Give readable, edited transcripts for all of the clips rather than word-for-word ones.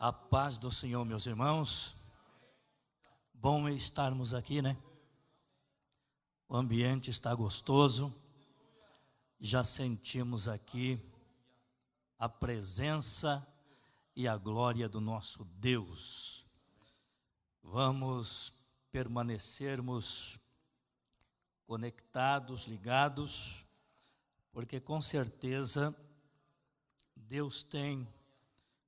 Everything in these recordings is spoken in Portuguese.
A paz do Senhor, meus irmãos. Bom estarmos aqui, né? O ambiente está gostoso. Já sentimos aqui a presença e a glória do nosso Deus. Vamos permanecermos conectados, ligados, porque com certeza Deus tem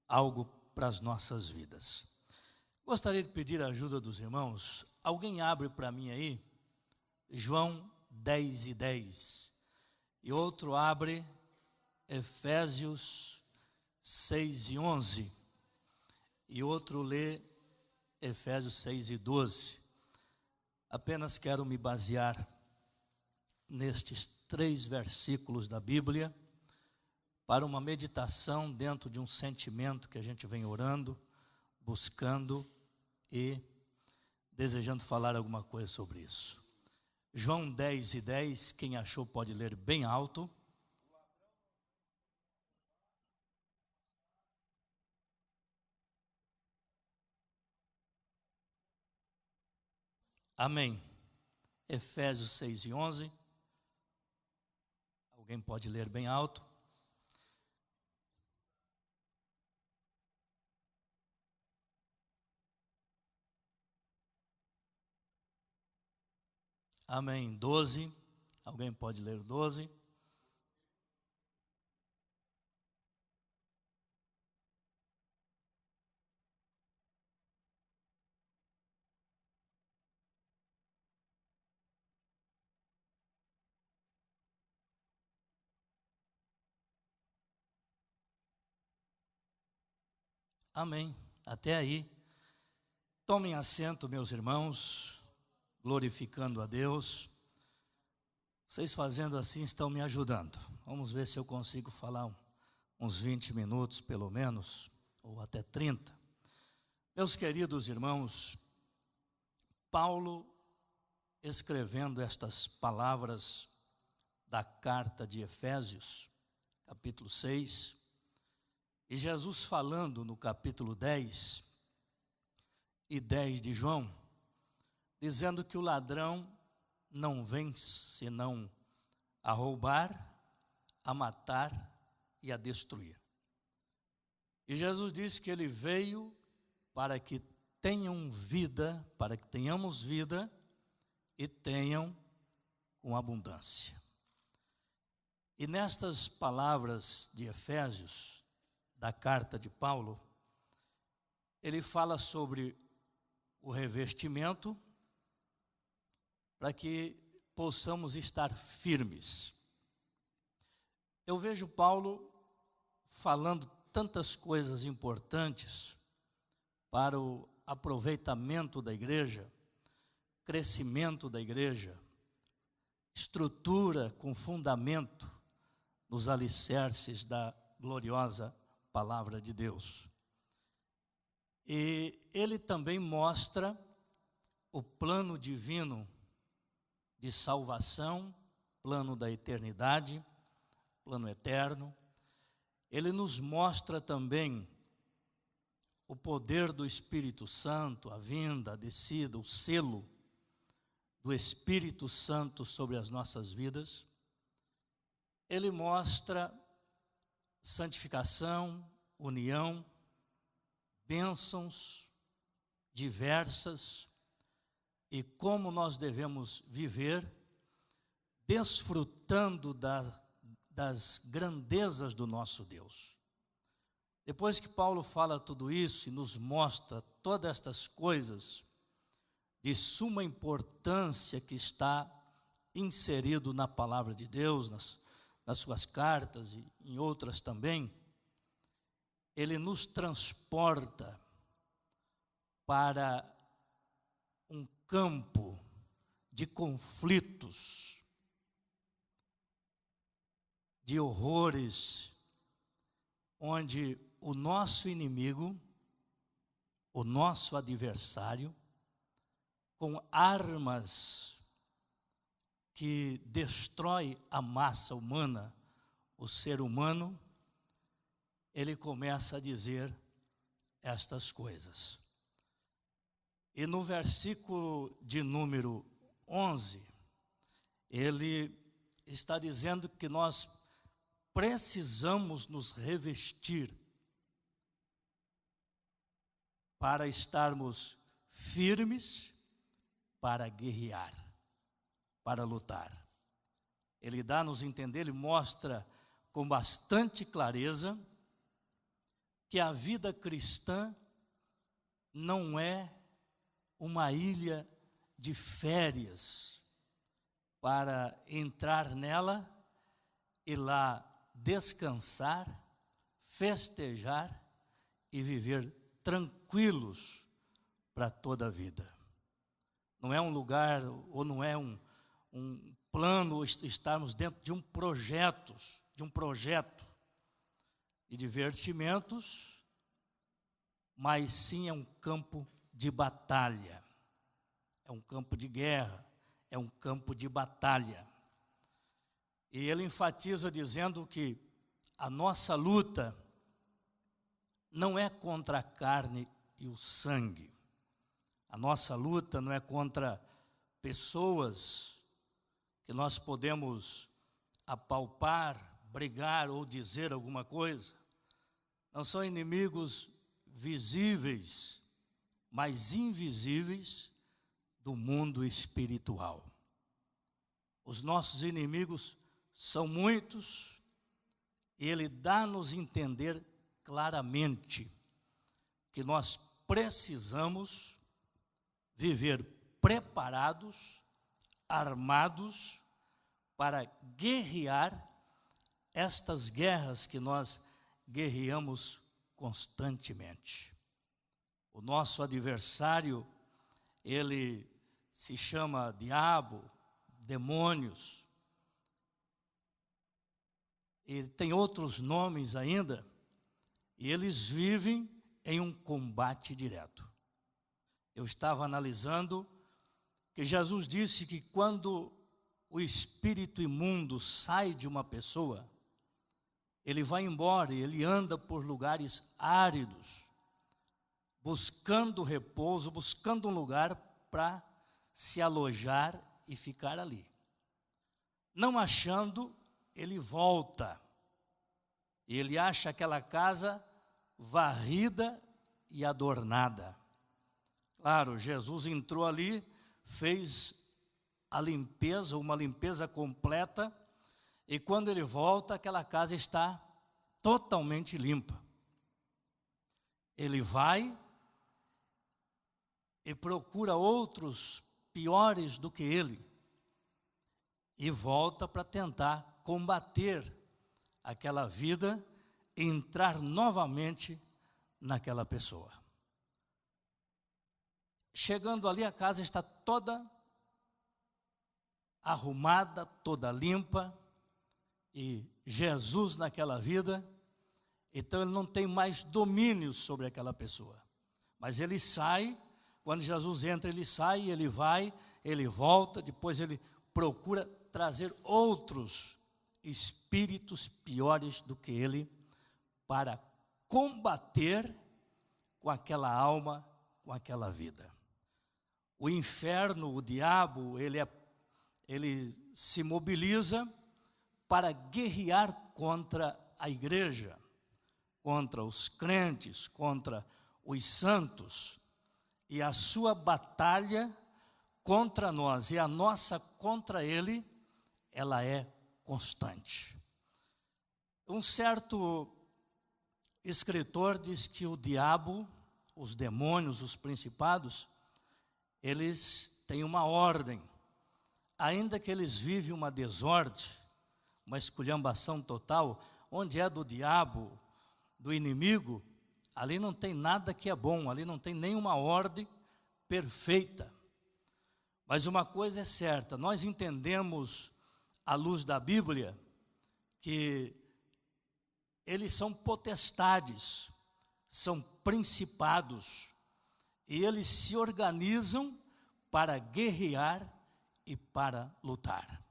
algo para as nossas vidas. Gostaria de pedir a ajuda dos irmãos. Alguém abre para mim aí João 10:10 e outro abre Efésios 6:11 e outro lê Efésios 6:12. Apenas quero me basear nestes 3 versículos da Bíblia para uma meditação dentro de um sentimento que a gente vem orando, buscando e desejando falar alguma coisa sobre isso. João 10:10, quem achou pode ler bem alto. Amém. Efésios 6:11. Alguém pode ler bem alto. Amém. 12. Alguém pode ler o 12. Amém. Até aí. Tomem assento, meus irmãos, glorificando a Deus. Vocês fazendo assim estão me ajudando. Vamos ver se eu consigo falar uns 20 minutos pelo menos, ou até 30. Meus queridos irmãos, Paulo escrevendo estas palavras da carta de Efésios, capítulo 6, e Jesus falando no capítulo 10 e 10 de João, dizendo que o ladrão não vem senão a roubar, a matar e a destruir. E Jesus disse que ele veio para que tenham vida, para que tenhamos vida e tenham com abundância. E nestas palavras de Efésios, da carta de Paulo, ele fala sobre o revestimento, para que possamos estar firmes. Eu vejo Paulo falando tantas coisas importantes para o aproveitamento da igreja, crescimento da igreja, estrutura com fundamento nos alicerces da gloriosa palavra de Deus. E ele também mostra o plano divino de salvação, plano da eternidade, plano eterno. Ele nos mostra também o poder do Espírito Santo, a vinda, a descida, o selo do Espírito Santo sobre as nossas vidas. Ele mostra santificação, união, bênçãos diversas e como nós devemos viver desfrutando das grandezas do nosso Deus. Depois que Paulo fala tudo isso e nos mostra todas estas coisas de suma importância que está inserido na palavra de Deus, nas suas cartas e em outras também, ele nos transporta para um campo de conflitos, de horrores, onde o nosso inimigo, o nosso adversário, com armas que destrói a massa humana, o ser humano, ele começa a dizer estas coisas. E no versículo de número 11, ele está dizendo que nós precisamos nos revestir para estarmos firmes, para guerrear, para lutar. Ele dá a nos entender, ele mostra com bastante clareza que a vida cristã não é uma ilha de férias para entrar nela e lá descansar, festejar e viver tranquilos para toda a vida. Não é um lugar, ou não é um plano, estarmos dentro de um projeto de divertimentos, mas sim é um campo de batalha, é um campo de guerra, é um campo de batalha. E ele enfatiza dizendo que a nossa luta não é contra a carne e o sangue. A nossa luta não é contra pessoas que nós podemos apalpar, brigar ou dizer alguma coisa. Não são inimigos visíveis, mas invisíveis do mundo espiritual. Os nossos inimigos são muitos, e ele dá-nos entender claramente que nós precisamos viver preparados, armados, para guerrear estas guerras que nós guerreamos constantemente. O nosso adversário, ele se chama diabo, demônios, e tem outros nomes ainda, e eles vivem em um combate direto. Eu estava analisando que Jesus disse que quando o espírito imundo sai de uma pessoa, ele vai embora e ele anda por lugares áridos, buscando repouso, buscando um lugar para se alojar e ficar ali. Não achando, ele volta. E ele acha aquela casa varrida e adornada. Claro, Jesus entrou ali, fez a limpeza, uma limpeza completa, e quando ele volta, aquela casa está totalmente limpa. Ele vai e procura outros piores do que ele, e volta para tentar combater aquela vida e entrar novamente naquela pessoa. Chegando ali, a casa está toda arrumada, toda limpa, e Jesus naquela vida, então ele não tem mais domínio sobre aquela pessoa. Mas ele sai, quando Jesus entra, ele sai, ele vai, ele volta, depois ele procura trazer outros espíritos piores do que ele para combater com aquela alma, com aquela vida. O inferno, o diabo, ele se mobiliza para guerrear contra a igreja, contra os crentes, contra os santos. E a sua batalha contra nós e a nossa contra ele, ela é constante. Um certo escritor diz que o diabo, os demônios, os principados, eles têm uma ordem. Ainda que eles vivem uma desordem, uma esculhambação total, onde é do diabo, do inimigo, ali não tem nada que é bom, ali não tem nenhuma ordem perfeita. Mas uma coisa é certa, nós entendemos, à luz da Bíblia, que eles são potestades, são principados, e eles se organizam para guerrear e para lutar.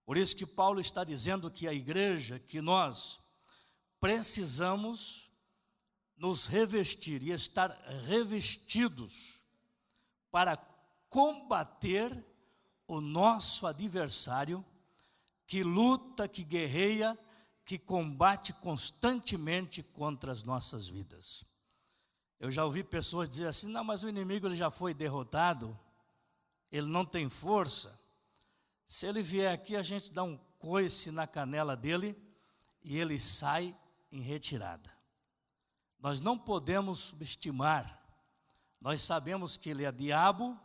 Por isso que Paulo está dizendo que a igreja, que nós precisamos nos revestir e estar revestidos para combater o nosso adversário, que luta, que guerreia, que combate constantemente contra as nossas vidas. Eu já ouvi pessoas dizer assim: não, mas o inimigo ele já foi derrotado, ele não tem força. Se ele vier aqui, a gente dá um coice na canela dele e ele sai em retirada. Nós não podemos subestimar. Nós sabemos que ele é diabo.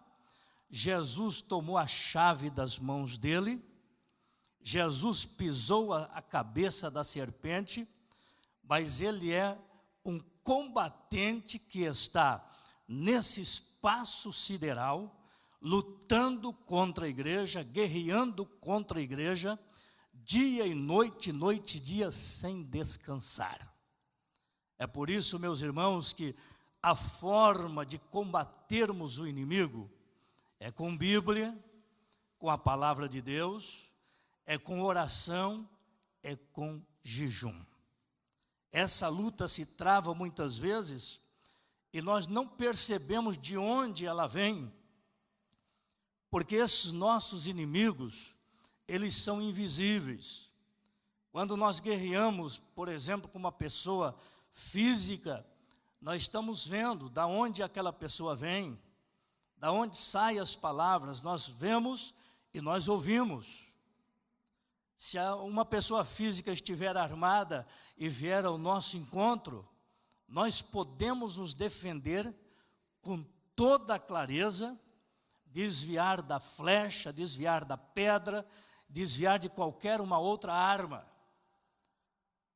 Jesus tomou a chave das mãos dele. Jesus pisou a cabeça da serpente, mas ele é um combatente que está nesse espaço sideral, lutando contra a igreja, guerreando contra a igreja, dia e noite, noite e dia, sem descansar. É por isso, meus irmãos, que a forma de combatermos o inimigo é com Bíblia, com a palavra de Deus, é com oração, é com jejum. Essa luta se trava muitas vezes e nós não percebemos de onde ela vem, porque esses nossos inimigos, eles são invisíveis. Quando nós guerreamos, por exemplo, com uma pessoa física, nós estamos vendo da onde aquela pessoa vem, da onde saem as palavras, nós vemos e nós ouvimos. Se uma pessoa física estiver armada e vier ao nosso encontro, nós podemos nos defender com toda a clareza, desviar da flecha, desviar da pedra, desviar de qualquer uma outra arma.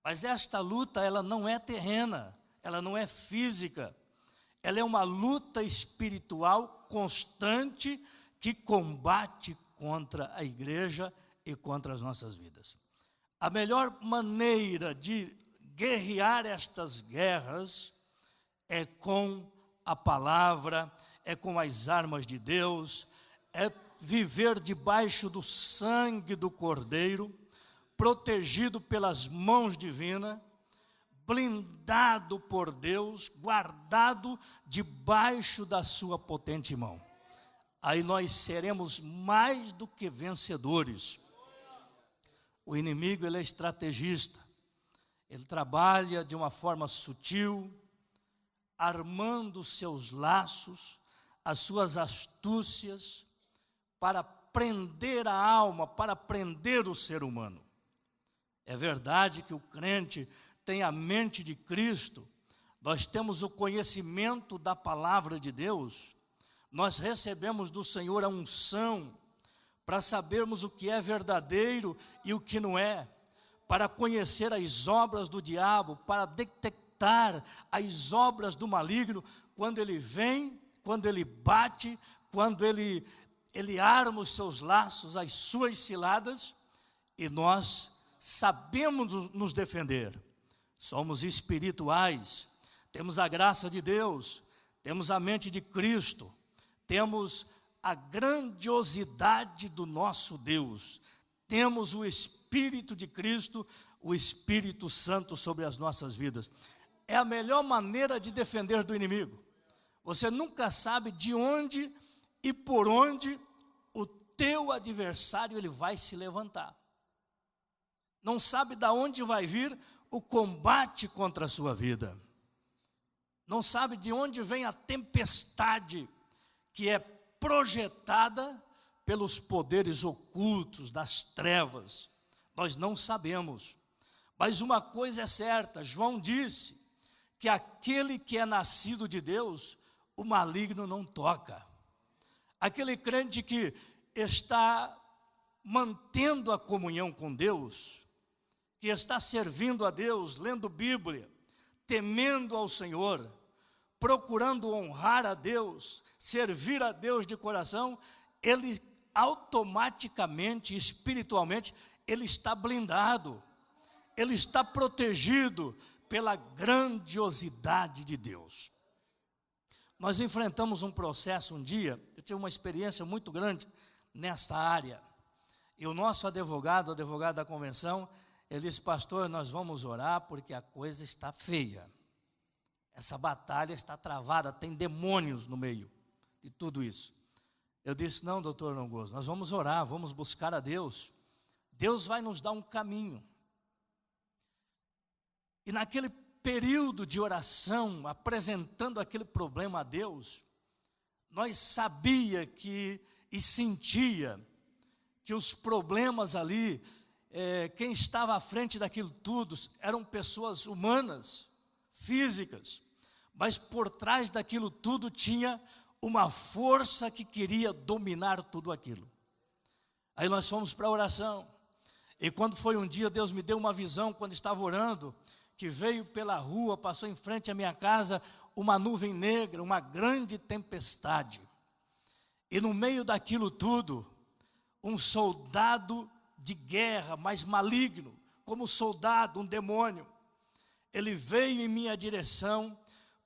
Mas esta luta, ela não é terrena, ela não é física, ela é uma luta espiritual constante que combate contra a igreja e contra as nossas vidas. A melhor maneira de guerrear estas guerras é com a palavra, é com as armas de Deus, é viver debaixo do sangue do Cordeiro, protegido pelas mãos divinas, blindado por Deus, guardado debaixo da sua potente mão. Aí nós seremos mais do que vencedores. O inimigo, ele é estrategista, ele trabalha de uma forma sutil, armando seus laços, as suas astúcias, para prender a alma, para prender o ser humano. É verdade que o crente tem a mente de Cristo, nós temos o conhecimento da palavra de Deus, nós recebemos do Senhor a unção, para sabermos o que é verdadeiro e o que não é, para conhecer as obras do diabo, para detectar as obras do maligno, quando ele vem, quando ele bate, quando ele arma os seus laços, as suas ciladas, e nós sabemos nos defender. Somos espirituais, temos a graça de Deus, temos a mente de Cristo, temos a grandiosidade do nosso Deus, temos o Espírito de Cristo, o Espírito Santo sobre as nossas vidas. É a melhor maneira de defender do inimigo. Você nunca sabe de onde e por onde o teu adversário ele vai se levantar. Não sabe de onde vai vir o combate contra a sua vida. Não sabe de onde vem a tempestade que é projetada pelos poderes ocultos das trevas. Nós não sabemos. Mas uma coisa é certa, João disse que aquele que é nascido de Deus, o maligno não toca. Aquele crente que está mantendo a comunhão com Deus, que está servindo a Deus, lendo Bíblia, temendo ao Senhor, procurando honrar a Deus, servir a Deus de coração, ele automaticamente, espiritualmente, ele está blindado, ele está protegido pela grandiosidade de Deus. Nós enfrentamos um processo um dia, eu tive uma experiência muito grande nessa área, e o nosso advogado da convenção, ele disse: pastor, nós vamos orar porque a coisa está feia. Essa batalha está travada, tem demônios no meio de tudo isso. Eu disse: não, doutor Longoso, nós vamos orar, vamos buscar a Deus. Deus vai nos dar um caminho. E naquele período de oração, apresentando aquele problema a Deus, nós sabia que e sentia que os problemas ali, quem estava à frente daquilo tudo, eram pessoas humanas, físicas, mas por trás daquilo tudo tinha uma força que queria dominar tudo aquilo. Aí nós fomos para a oração, e quando foi um dia, Deus me deu uma visão, quando estava orando, que veio pela rua, passou em frente à minha casa, uma nuvem negra, uma grande tempestade, e no meio daquilo tudo, um soldado de guerra, mas maligno, como soldado, um demônio, ele veio em minha direção,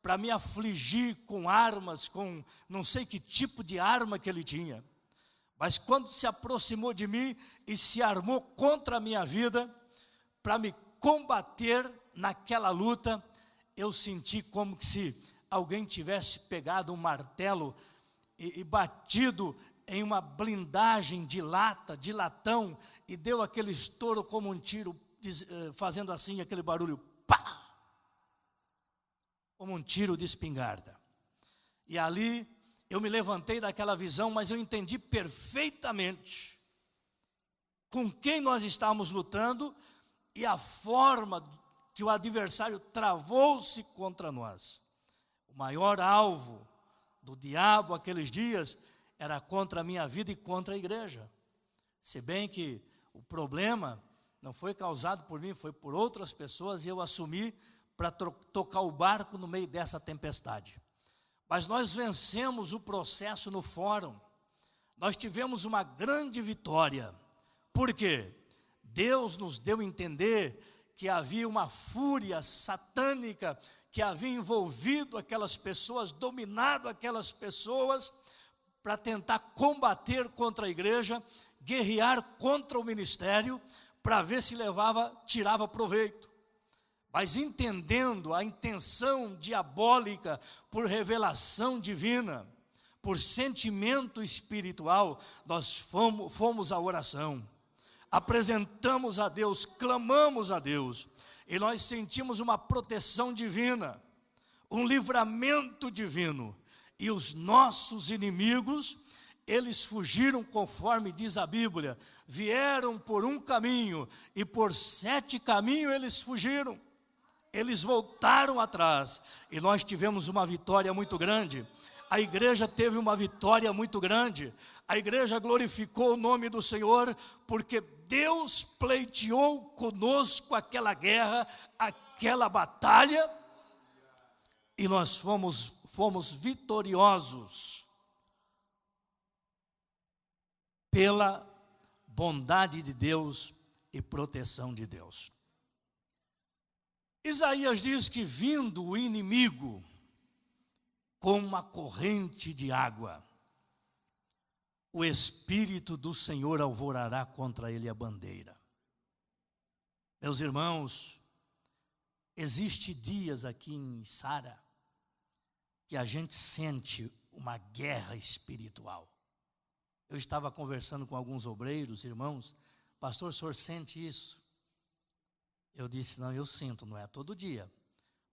para me afligir com armas, com não sei que tipo de arma que ele tinha, mas quando se aproximou de mim, e se armou contra a minha vida, para me combater naquela luta, eu senti como que se alguém tivesse pegado um martelo, e batido em uma blindagem de lata, de latão, e deu aquele estouro como um tiro, fazendo assim aquele barulho, pá! Como um tiro de espingarda. E ali eu me levantei daquela visão, mas eu entendi perfeitamente com quem nós estávamos lutando e a forma que o adversário travou-se contra nós. O maior alvo do diabo aqueles dias era contra a minha vida e contra a igreja. Se bem que o problema não foi causado por mim, foi por outras pessoas, e eu assumi para tocar o barco no meio dessa tempestade. Mas nós vencemos o processo no fórum. Nós tivemos uma grande vitória. Por quê? Deus nos deu a entender que havia uma fúria satânica que havia envolvido aquelas pessoas, dominado aquelas pessoas, para tentar combater contra a igreja, guerrear contra o ministério, para ver se tirava proveito. Mas entendendo a intenção diabólica por revelação divina, por sentimento espiritual, nós fomos à oração, apresentamos a Deus, clamamos a Deus, e nós sentimos uma proteção divina, um livramento divino, e os nossos inimigos, eles fugiram, conforme diz a Bíblia, vieram por um caminho, e por 7 caminhos eles fugiram. Eles voltaram atrás, e nós tivemos uma vitória muito grande. A igreja teve uma vitória muito grande. A igreja glorificou o nome do Senhor, porque Deus pleiteou conosco aquela guerra, aquela batalha, e nós fomos vitoriosos pela bondade de Deus e proteção de Deus. Isaías diz que vindo o inimigo com uma corrente de água, o Espírito do Senhor alvorará contra ele a bandeira. Meus irmãos, existe dias aqui em Sara que a gente sente uma guerra espiritual. Eu estava conversando com alguns obreiros, irmãos, pastor, o senhor sente isso? Eu disse: não, eu sinto, não é todo dia,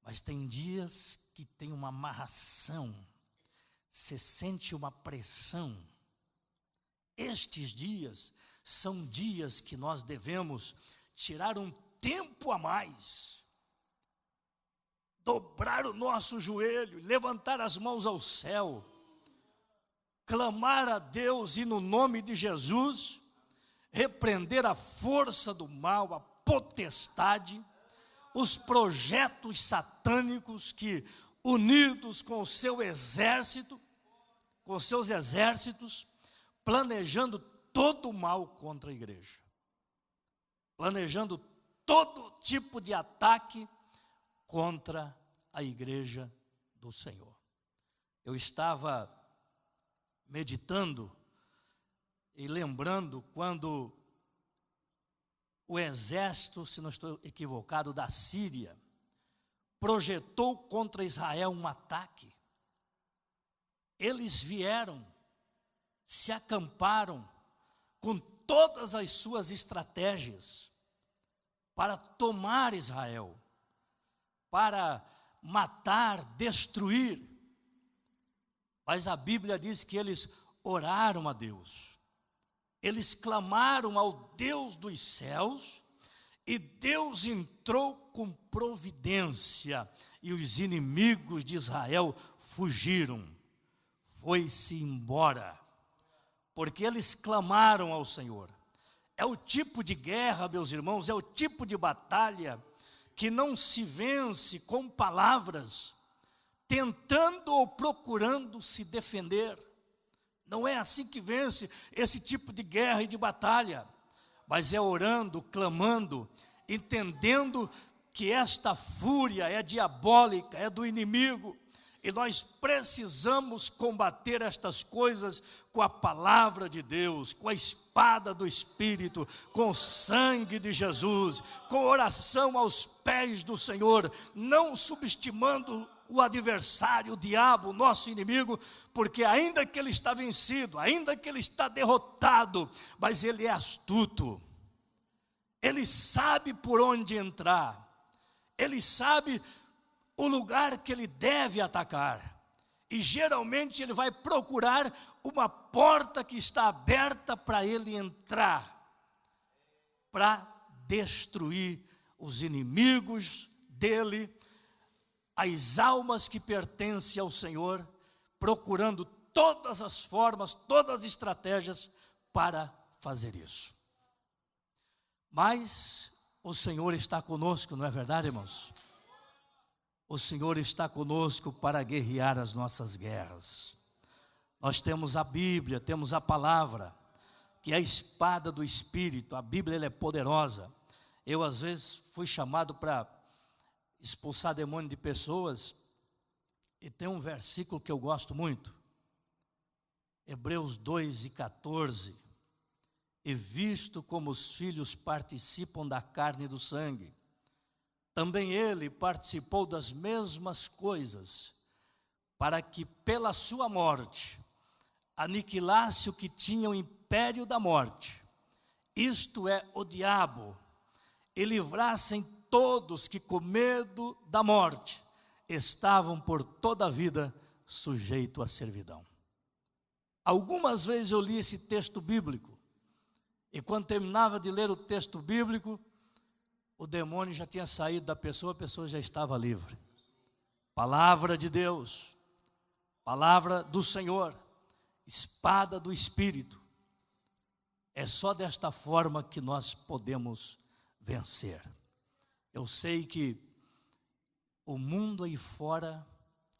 mas tem dias que tem uma amarração, você sente uma pressão. Estes dias são dias que nós devemos tirar um tempo a mais, dobrar o nosso joelho, levantar as mãos ao céu, clamar a Deus e no nome de Jesus, repreender a força do mal, a potestade, os projetos satânicos que, unidos com o seu exército, com seus exércitos, planejando todo o mal contra a igreja, planejando todo tipo de ataque contra a igreja do Senhor. Eu estava meditando e lembrando quando o exército, se não estou equivocado, da Síria projetou contra Israel um ataque. Eles vieram, se acamparam com todas as suas estratégias para tomar Israel, para matar, destruir. Mas a Bíblia diz que eles oraram a Deus, eles clamaram ao Deus dos céus, e Deus entrou com providência, e os inimigos de Israel fugiram, foi-se embora, porque eles clamaram ao Senhor. É o tipo de guerra, meus irmãos, é o tipo de batalha que não se vence com palavras, tentando ou procurando se defender. Não é assim que vence esse tipo de guerra e de batalha, mas é orando, clamando, entendendo que esta fúria é diabólica, é do inimigo, e nós precisamos combater estas coisas com a palavra de Deus, com a espada do Espírito, com o sangue de Jesus, com oração aos pés do Senhor, não subestimando o adversário, o diabo, o nosso inimigo, porque ainda que ele está vencido, ainda que ele está derrotado, mas ele é astuto, ele sabe por onde entrar, ele sabe o lugar que ele deve atacar, e geralmente ele vai procurar uma porta que está aberta para ele entrar, para destruir os inimigos dele, as almas que pertencem ao Senhor, procurando todas as formas, todas as estratégias para fazer isso. Mas o Senhor está conosco, não é verdade, irmãos? O Senhor está conosco para guerrear as nossas guerras. Nós temos a Bíblia, temos a palavra, que é a espada do Espírito. A Bíblia ela é poderosa. Eu às vezes fui chamado para expulsar demônio de pessoas, e tem um versículo que eu gosto muito, Hebreus 2:14, e visto como os filhos participam da carne e do sangue, também ele participou das mesmas coisas, para que pela sua morte aniquilasse o que tinha o império da morte, isto é, o diabo, e livrassem todos que com medo da morte estavam por toda a vida sujeitos à servidão. Algumas vezes eu li esse texto bíblico, e quando terminava de ler o texto bíblico, o demônio já tinha saído da pessoa, a pessoa já estava livre. Palavra de Deus, palavra do Senhor, espada do Espírito. É só desta forma que nós podemos vencer. Eu sei que o mundo aí fora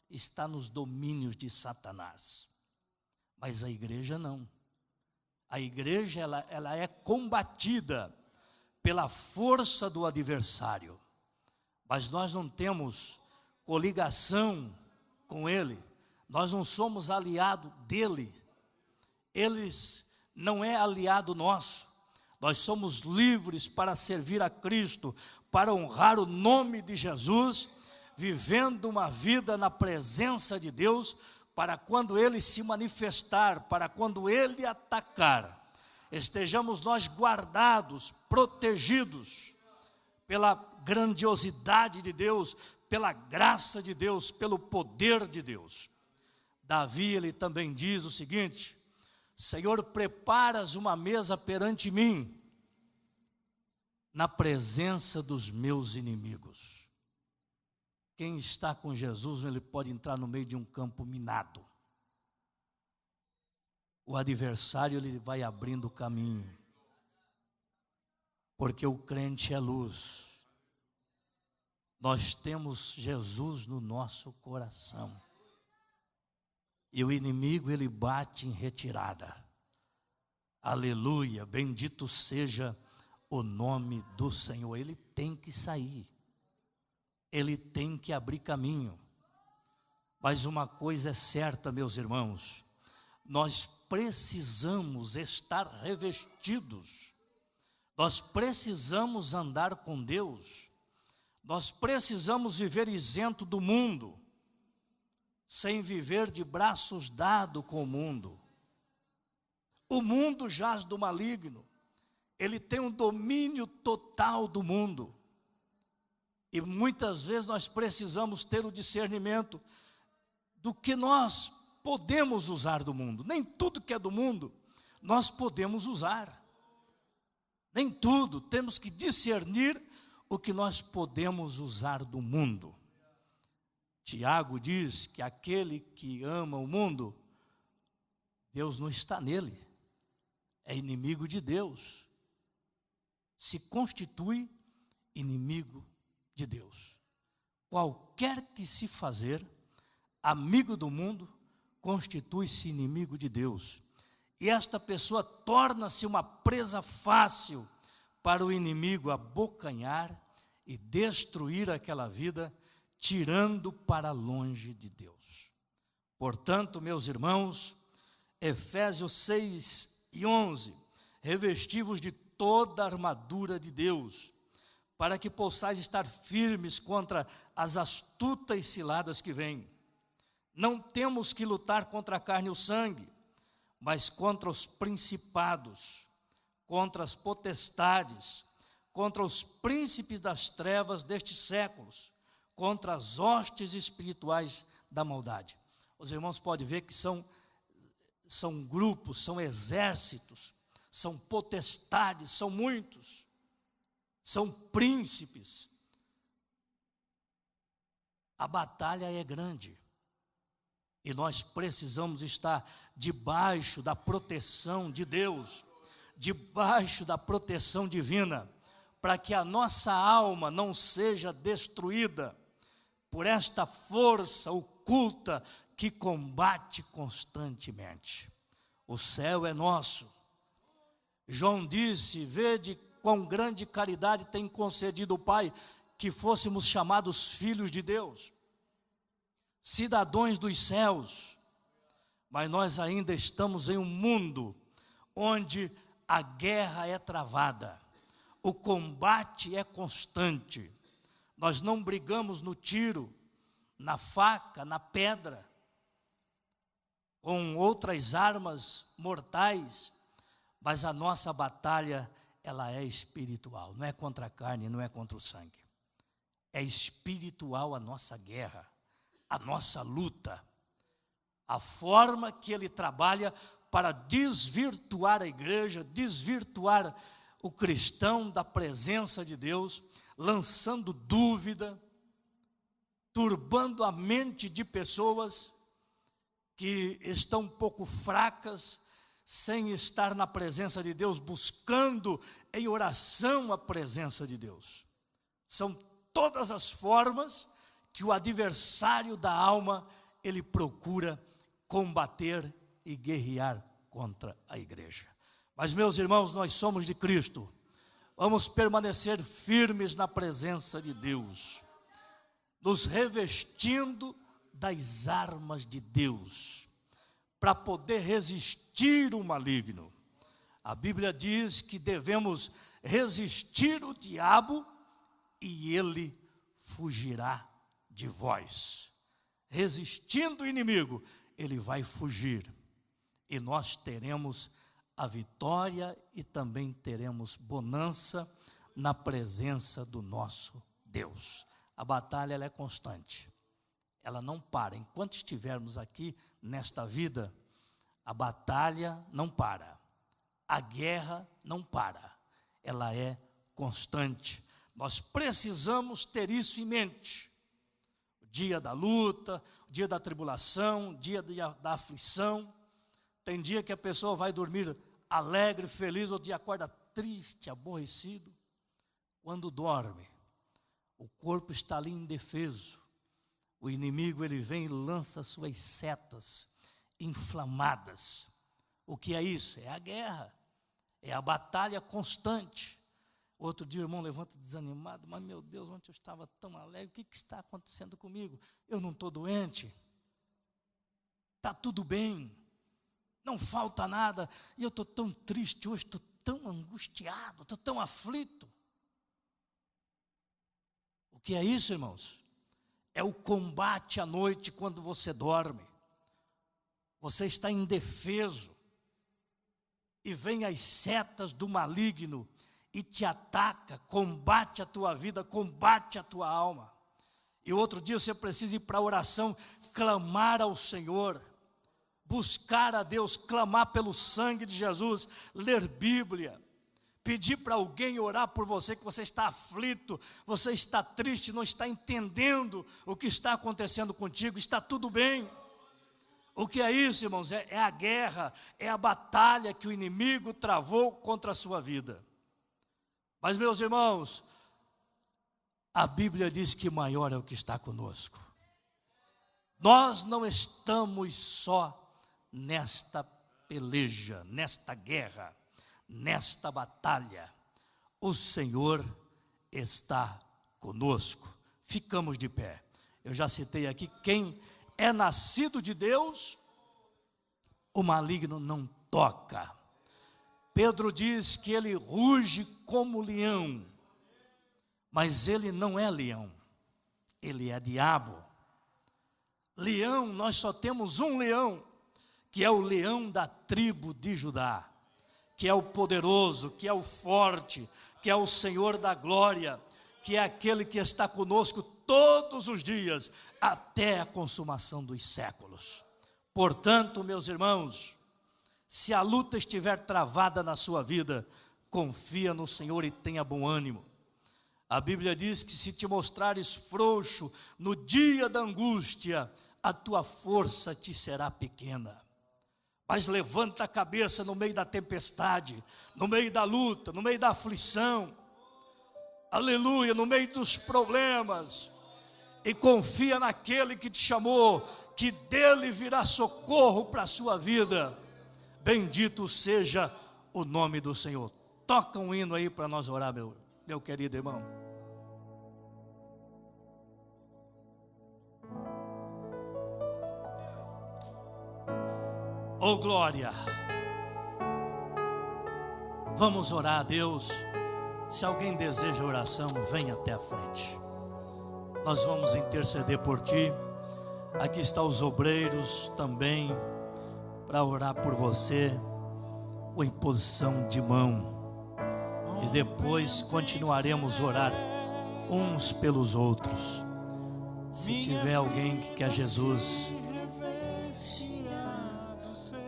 está nos domínios de Satanás, mas a igreja não. A igreja ela é combatida pela força do adversário, mas nós não temos coligação com ele, nós não somos aliado dele, ele não é aliado nosso. Nós somos livres para servir a Cristo, para honrar o nome de Jesus, vivendo uma vida na presença de Deus, para quando Ele se manifestar, para quando Ele atacar, estejamos nós guardados, protegidos, pela grandiosidade de Deus, pela graça de Deus, pelo poder de Deus. Davi, ele também diz o seguinte: Senhor, preparas uma mesa perante mim, na presença dos meus inimigos. Quem está com Jesus, ele pode entrar no meio de um campo minado. O adversário, ele vai abrindo o caminho, porque o crente é luz. Nós temos Jesus no nosso coração. E o inimigo, ele bate em retirada. Aleluia, bendito seja o nome do Senhor. Ele tem que sair, ele tem que abrir caminho. Mas uma coisa é certa, meus irmãos, nós precisamos estar revestidos, nós precisamos andar com Deus, Nós precisamos viver isento do mundo, sem viver de braços dados com o mundo. O mundo jaz do maligno, ele tem um domínio total do mundo. E muitas vezes nós precisamos ter o discernimento do que nós podemos usar do mundo. Nem tudo que é do mundo nós podemos usar. Nem tudo, temos que discernir o que nós podemos usar do mundo. Tiago diz que aquele que ama o mundo, Deus não está nele, é inimigo de Deus, se constitui inimigo de Deus. Qualquer que se fazer amigo do mundo, constitui-se inimigo de Deus. E esta pessoa torna-se uma presa fácil para o inimigo abocanhar e destruir aquela vida, tirando para longe de Deus. Portanto, meus irmãos, Efésios 6:11, revesti-vos de toda a armadura de Deus, para que possais estar firmes contra as astutas ciladas que vêm. Não temos que lutar contra a carne e o sangue, mas contra os principados, contra as potestades, contra os príncipes das trevas destes séculos, contra as hostes espirituais da maldade. Os irmãos podem ver que são grupos, são exércitos, são potestades, são muitos, são príncipes. A batalha é grande. E nós precisamos estar debaixo da proteção de Deus, debaixo da proteção divina, para que a nossa alma não seja destruída por esta força oculta que combate constantemente. O céu é nosso. João disse: vede quão grande caridade tem concedido o Pai, que fôssemos chamados filhos de Deus, cidadãos dos céus. Mas nós ainda estamos em um mundo onde a guerra é travada, o combate é constante. Nós não brigamos no tiro, na faca, na pedra, com outras armas mortais, mas a nossa batalha, ela é espiritual, não é contra a carne, não é contra o sangue. É espiritual a nossa guerra, a nossa luta, a forma que ele trabalha para desvirtuar a igreja, desvirtuar o cristão da presença de Deus, lançando dúvida, turbando a mente de pessoas que estão um pouco fracas, sem estar na presença de Deus, buscando em oração a presença de Deus. São todas as formas que o adversário da alma, ele procura combater e guerrear contra a igreja. Mas, meus irmãos, nós somos de Cristo, vamos permanecer firmes na presença de Deus, nos revestindo das armas de Deus, para poder resistir o maligno. A Bíblia diz que devemos resistir o diabo e ele fugirá de vós. Resistindo o inimigo, ele vai fugir. E nós teremos a vitória e também teremos bonança na presença do nosso Deus. A batalha, ela é constante. Ela não para. Enquanto estivermos aqui nesta vida, a batalha não para. A guerra não para. Ela é constante. Nós precisamos ter isso em mente. O dia da luta, o dia da tribulação, o dia da aflição. Tem dia que a pessoa vai dormir alegre, feliz, outro dia acorda triste, aborrecido. Quando dorme, o corpo está ali indefeso. O inimigo, ele vem e lança suas setas inflamadas. O que é isso? É a guerra, é a batalha constante. Outro dia o irmão levanta desanimado: mas meu Deus, ontem eu estava tão alegre, o que está acontecendo comigo? Eu não estou doente, está tudo bem, não falta nada, e eu estou tão triste hoje, estou tão angustiado, estou tão aflito. O que é isso, irmãos? É o combate à noite quando você dorme. Você está indefeso e vem as setas do maligno e te ataca, combate a tua vida, combate a tua alma. E outro dia você precisa ir para a oração, clamar ao Senhor, buscar a Deus, clamar pelo sangue de Jesus, ler Bíblia, pedir para alguém orar por você, que você está aflito, você está triste, não está entendendo o que está acontecendo contigo, está tudo bem. O que é isso, irmãos? É a guerra, é a batalha que o inimigo travou contra a sua vida. Mas, meus irmãos, a Bíblia diz que maior é o que está conosco. Nós não estamos só nesta peleja, nesta guerra, nesta batalha. O Senhor está conosco. Ficamos de pé. Eu já citei aqui, quem é nascido de Deus, o maligno não toca. Pedro diz que ele ruge como leão, mas ele não é leão, ele é diabo. Leão, nós só temos um leão, que é o leão da tribo de Judá, que é o poderoso, que é o forte, que é o Senhor da glória, que é aquele que está conosco todos os dias, até a consumação dos séculos. Portanto, meus irmãos, se a luta estiver travada na sua vida, confia no Senhor e tenha bom ânimo. A Bíblia diz que se te mostrares frouxo no dia da angústia, a tua força te será pequena. Mas levanta a cabeça no meio da tempestade, no meio da luta, no meio da aflição, aleluia, no meio dos problemas, e confia naquele que te chamou, que dele virá socorro para a sua vida. Bendito seja o nome do Senhor. Toca um hino aí para nós orar, meu querido irmão. Oh glória. Vamos orar a Deus. Se alguém deseja oração, venha até a frente. Nós vamos interceder por ti. Aqui estão os obreiros também para orar por você, com imposição de mão. E depois continuaremos a orar uns pelos outros. Se tiver alguém que quer Jesus,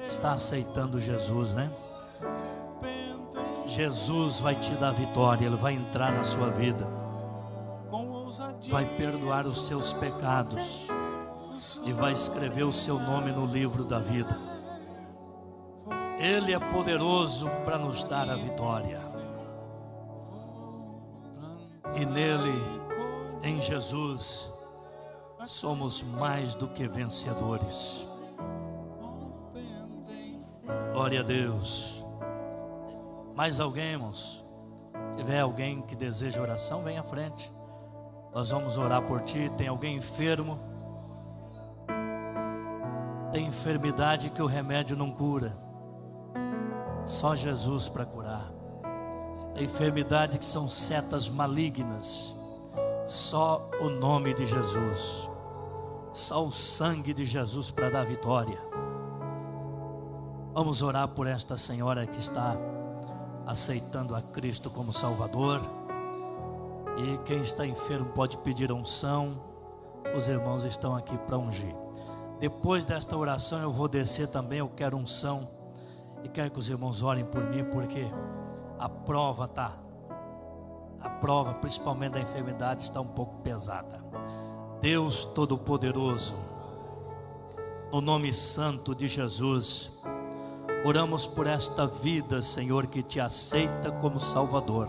está aceitando Jesus, né? Jesus vai te dar vitória, Ele vai entrar na sua vida, vai perdoar os seus pecados e vai escrever o seu nome no livro da vida. Ele é poderoso para nos dar a vitória. E nele, em Jesus, somos mais do que vencedores. Glória a Deus. Mais alguém, irmãos? Se tiver alguém que deseja oração, vem à frente. Nós vamos orar por ti. Tem alguém enfermo? Tem enfermidade que o remédio não cura. Só Jesus para curar. Tem enfermidade que são setas malignas. Só o nome de Jesus. Só o sangue de Jesus para dar vitória. Vamos orar por esta senhora que está aceitando a Cristo como Salvador. E quem está enfermo pode pedir unção. Os irmãos estão aqui para ungir. Depois desta oração eu vou descer também. Eu quero unção e quero que os irmãos orem por mim, porque a prova principalmente da enfermidade, está um pouco pesada. Deus Todo-Poderoso, no nome santo de Jesus, oramos por esta vida, Senhor, que te aceita como Salvador.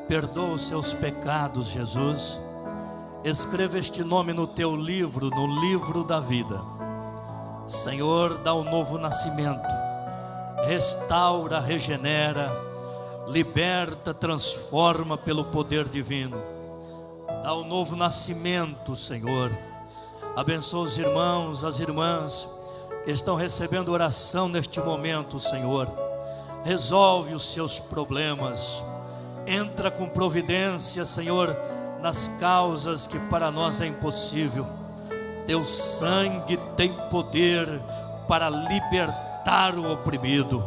Perdoa os seus pecados, Jesus. Escreva este nome no teu livro, no livro da vida. Senhor, dá um novo nascimento. Restaura, regenera, liberta, transforma pelo poder divino. Dá um novo nascimento, Senhor. Abençoa os irmãos, as irmãs que estão recebendo oração neste momento, Senhor. Resolve os seus problemas. Entra com providência, Senhor, nas causas que para nós é impossível. Teu sangue tem poder para libertar o oprimido.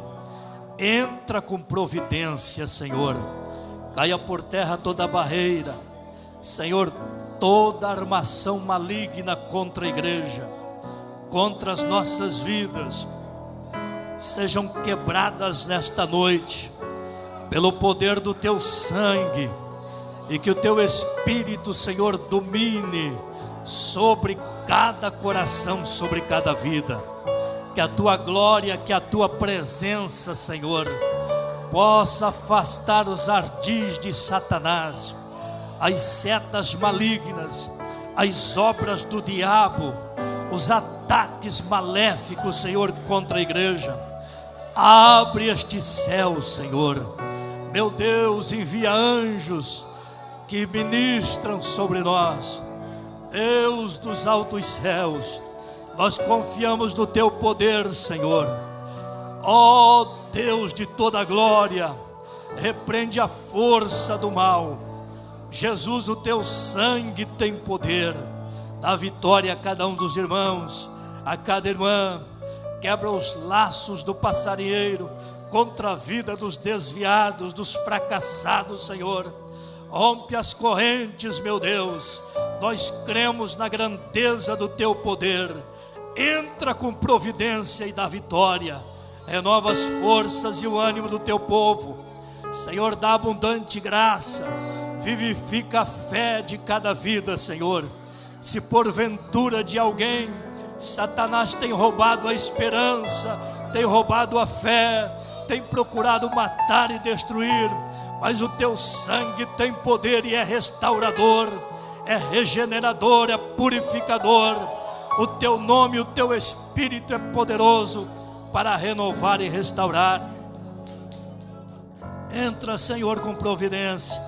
Entra com providência, Senhor. Caia por terra toda barreira, Senhor, toda armação maligna contra a igreja, contra as nossas vidas, sejam quebradas nesta noite, pelo poder do teu sangue, e que o teu Espírito, Senhor, domine sobre cada coração, sobre cada vida. Que a tua glória, que a tua presença, Senhor, possa afastar os ardis de Satanás, as setas malignas, as obras do diabo, os ataques maléficos, Senhor, contra a igreja. Abre este céu, Senhor. Meu Deus, envia anjos que ministram sobre nós. Deus dos altos céus, nós confiamos no teu poder, Senhor. Ó Deus de toda glória, repreende a força do mal. Jesus, o teu sangue tem poder. Dá vitória a cada um dos irmãos, a cada irmã. Quebra os laços do passarinheiro contra a vida dos desviados, dos fracassados, Senhor. Rompe as correntes, meu Deus. Nós cremos na grandeza do teu poder. Entra com providência e dá vitória. Renova as forças e o ânimo do teu povo. Senhor, dá abundante graça. Vivifica a fé de cada vida, Senhor. Se porventura de alguém Satanás tem roubado a esperança, tem roubado a fé, tem procurado matar e destruir, mas o teu sangue tem poder e é restaurador, é regenerador, é purificador. O teu nome, o teu Espírito é poderoso para renovar e restaurar. Entra, Senhor, com providência.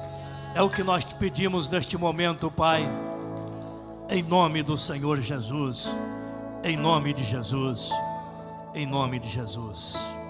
É o que nós te pedimos neste momento, Pai, em nome do Senhor Jesus, em nome de Jesus, em nome de Jesus.